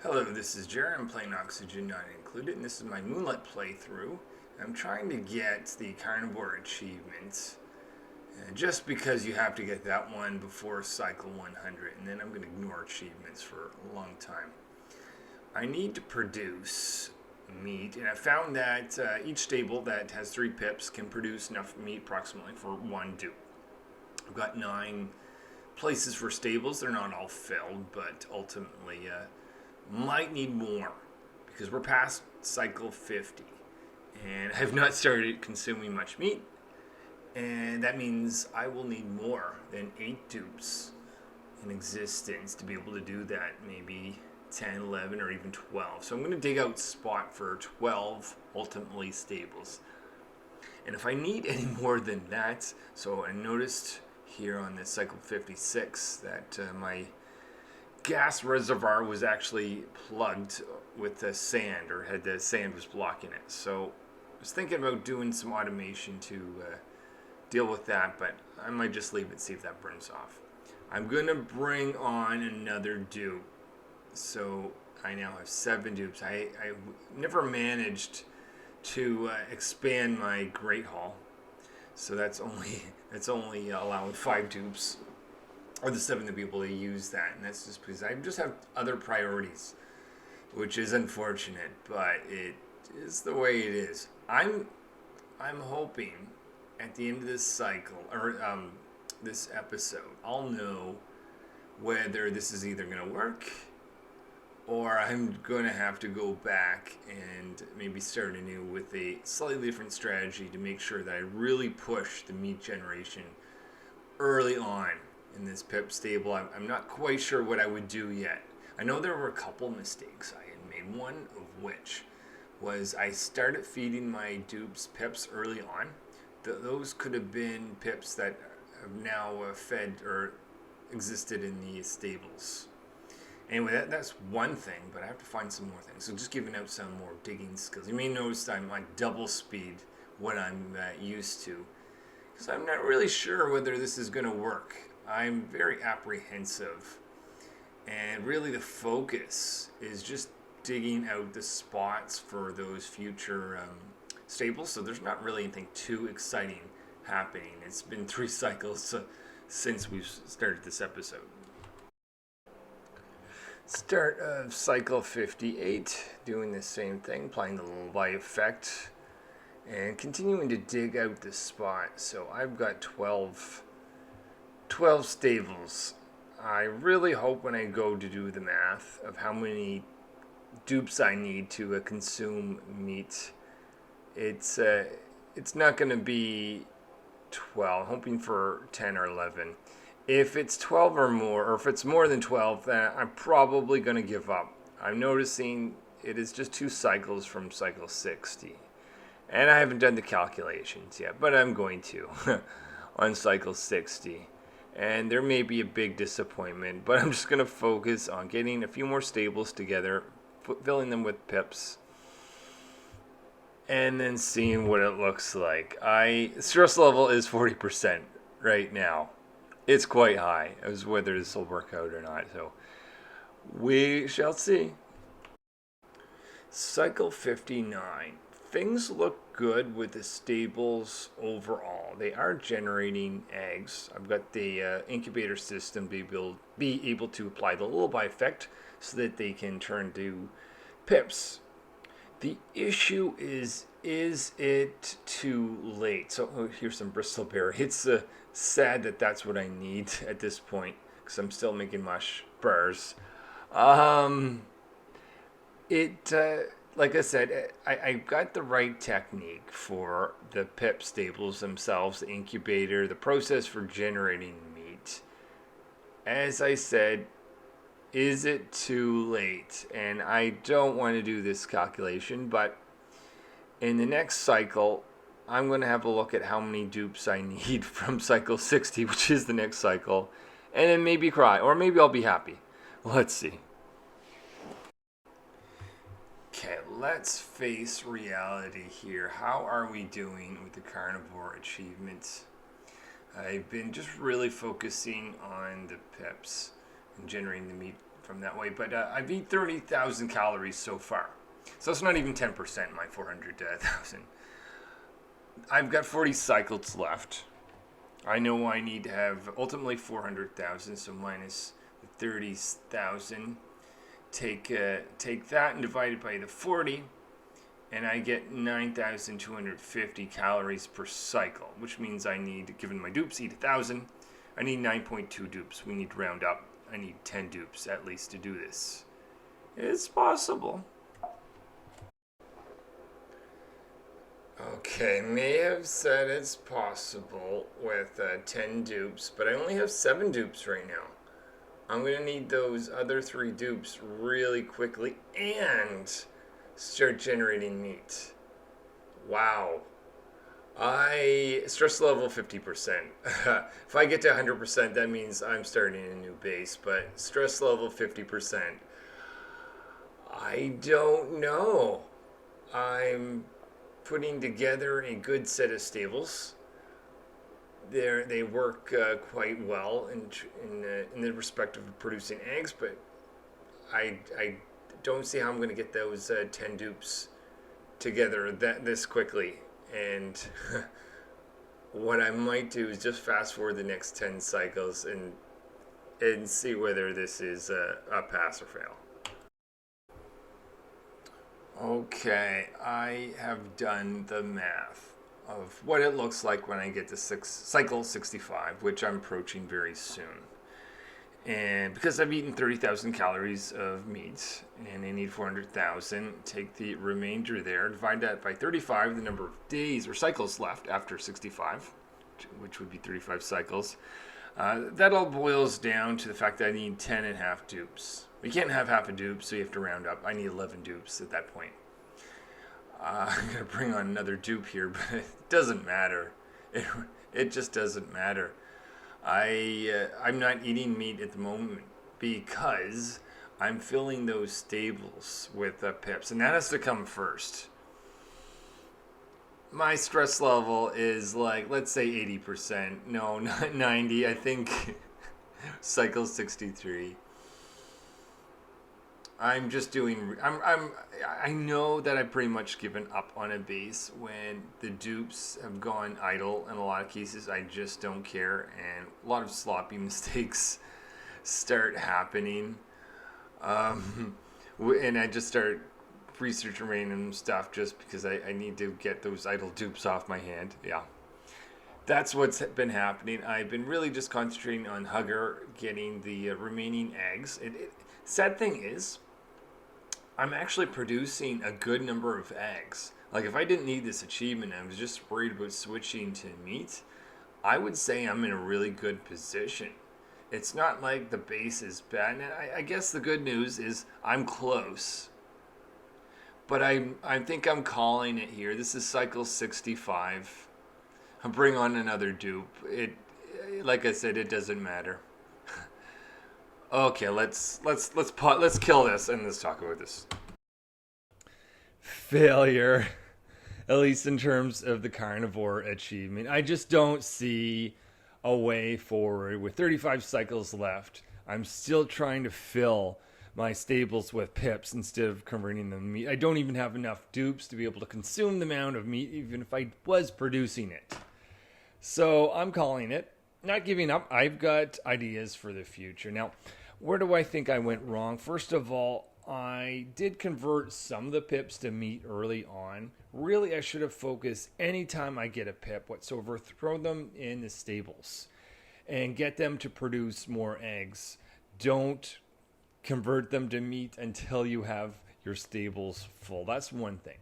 Hello, this is Jerry. I'm playing Oxygen Not Included, and this is my Moonlet playthrough. I'm trying to get the Carnivore achievement, just because you have to get that one before cycle 100, and then I'm going to ignore achievements for a long time. I need to produce meat, and I found that each stable that has 3 pips can produce enough meat approximately for 1 dupe. I've got 9 places for stables. They're not all filled, but ultimately might need more because we're past cycle 50 and I have not started consuming much meat, and that means I will need more than 8 dupes in existence to be able to do that. Maybe 10, 11, or even 12. So I'm going to dig out spot for 12 ultimately stables. And if I need any more than that, so I noticed here on this cycle 56 that my gas reservoir was actually plugged with the sand, or had the sand was blocking it. So I was thinking about doing some automation to deal with that, but I might just leave it, see if that burns off. I'm going to bring on another dupe. So I now have 7 dupes. I never managed to expand my Great Hall, so that's only allowing 5 dupes, or the 7 to be able to use that, and that's just because I just have other priorities, which is unfortunate, but it is the way it is. I'm hoping at the end of this cycle, or this episode, I'll know whether this is either going to work or I'm going to have to go back and maybe start anew with a slightly different strategy to make sure that I really push the meat generation early on in this pip stable. I'm not quite sure what I would do yet. I know there were a couple mistakes I had made, one of which was I started feeding my dupes pips early on. Those could have been pips that have now fed or existed in the stables. Anyway, that's one thing, but I have to find some more things. So just giving out some more digging skills. You may notice I'm like double speed what I'm used to, because I'm not really sure whether this is going to work. I'm very apprehensive, and really the focus is just digging out the spots for those future stables. So there's not really anything too exciting happening. It's been 3 cycles since we've started this episode. Start of cycle 58, doing the same thing, applying the lullaby effect, and continuing to dig out the spot. So I've got 12 stables. I really hope when I go to do the math of how many dupes I need to consume meat, it's not going to be 12. I'm hoping for 10 or 11. If it's 12 or more, or if it's more than 12, then I'm probably going to give up. I'm noticing it is just 2 cycles from cycle 60. And I haven't done the calculations yet, but I'm going to on cycle 60. And there may be a big disappointment, but I'm just going to focus on getting a few more stables together, filling them with pips, and then seeing what it looks like. Stress level is 40% right now. It's quite high, as whether this will work out or not. So we shall see. Cycle 59. Things look good with the stables overall. They are generating eggs. I've got the incubator system be able to apply the lullaby effect so that they can turn to pips. The issue is it too late? So here's some Bristol Bear. It's sad that that's what I need at this point, because I'm still making mush bars. Like I said, I got the right technique for the pip stables themselves, the incubator, the process for generating meat. As I said, is it too late? And I don't want to do this calculation, but in the next cycle, I'm going to have a look at how many dupes I need from cycle 60, which is the next cycle, and then maybe cry, or maybe I'll be happy. Let's see. Okay, let's face reality here. How are we doing with the Carnivore achievements? I've been just really focusing on the pips and generating the meat from that way. But I've eaten 30,000 calories so far. So it's not even 10% my 400,000. I've got 40 cycles left. I know I need to have ultimately 400,000, so minus the 30,000. Take that and divide it by the 40, and I get 9,250 calories per cycle, which means I need, given my dupes eat 1,000, I need 9.2 dupes. We need to round up. I need 10 dupes at least to do this. It's possible. Okay, may have said it's possible with 10 dupes, but I only have 7 dupes right now. I'm going to need those other 3 dupes really quickly and start generating meat. Wow. Stress level 50%. If I get to 100%, that means I'm starting a new base, but stress level 50%. I don't know. I'm putting together a good set of stables. They work quite well in the respect of producing eggs, but I don't see how I'm going to get those 10 dupes together this quickly. And what I might do is just fast forward the next 10 cycles and see whether this is a pass or fail. Okay, I have done the math of what it looks like when I get to cycle 65, which I'm approaching very soon. And because I've eaten 30,000 calories of meat and I need 400,000, take the remainder there, divide that by 35, the number of days or cycles left after 65, which would be 35 cycles. That all boils down to the fact that I need 10 and a half dupes. You can't have half a dupe, so you have to round up. I need 11 dupes at that point. I'm going to bring on another dupe here, but it doesn't matter. It just doesn't matter. I'm not eating meat at the moment because I'm filling those stables with pips, and that has to come first. My stress level is like, let's say 80%. No, not 90. I think cycle 63. I'm just doing. I know that I've pretty much given up on a base when the dupes have gone idle. In a lot of cases, I just don't care, and a lot of sloppy mistakes start happening. And I just start researching random stuff just because I need to get those idle dupes off my hand. Yeah. That's what's been happening. I've been really just concentrating on Hugger getting the remaining eggs. Sad thing is, I'm actually producing a good number of eggs. Like if I didn't need this achievement and I was just worried about switching to meat, I would say I'm in a really good position. It's not like the base is bad. And I guess the good news is I'm close. But I think I'm calling it here. This is cycle 65. I'll bring on another dupe. Like I said, it doesn't matter. Okay, let's kill this and let's talk about this. Failure, at least in terms of the carnivore achievement. I just don't see a way forward. With 35 cycles left, I'm still trying to fill my stables with pips instead of converting them to meat. I don't even have enough dupes to be able to consume the amount of meat, even if I was producing it. So I'm calling it. Not giving up. I've got ideas for the future. Now, where do I think I went wrong? First of all, I did convert some of the pips to meat early on. Really, I should have focused anytime I get a pip whatsoever, throw them in the stables and get them to produce more eggs. Don't convert them to meat until you have your stables full. That's one thing.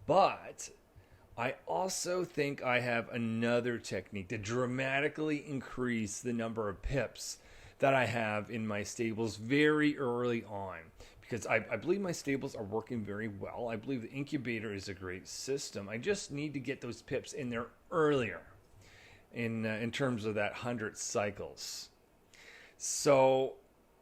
But I also think I have another technique to dramatically increase the number of pips that I have in my stables very early on, because I believe my stables are working very well. I believe the incubator is a great system. I just need to get those pips in there earlier in terms of that 100 cycles. So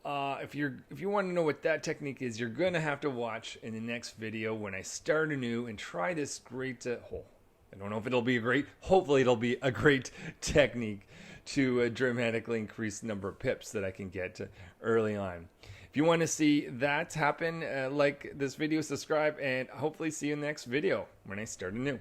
if you want to know what that technique is, you're going to have to watch in the next video when I start anew and try this great I don't know if it'll be a great, hopefully it'll be a great technique to dramatically increase the number of pips that I can get early on. If you want to see that happen, like this video, subscribe, and hopefully see you in the next video when I start anew.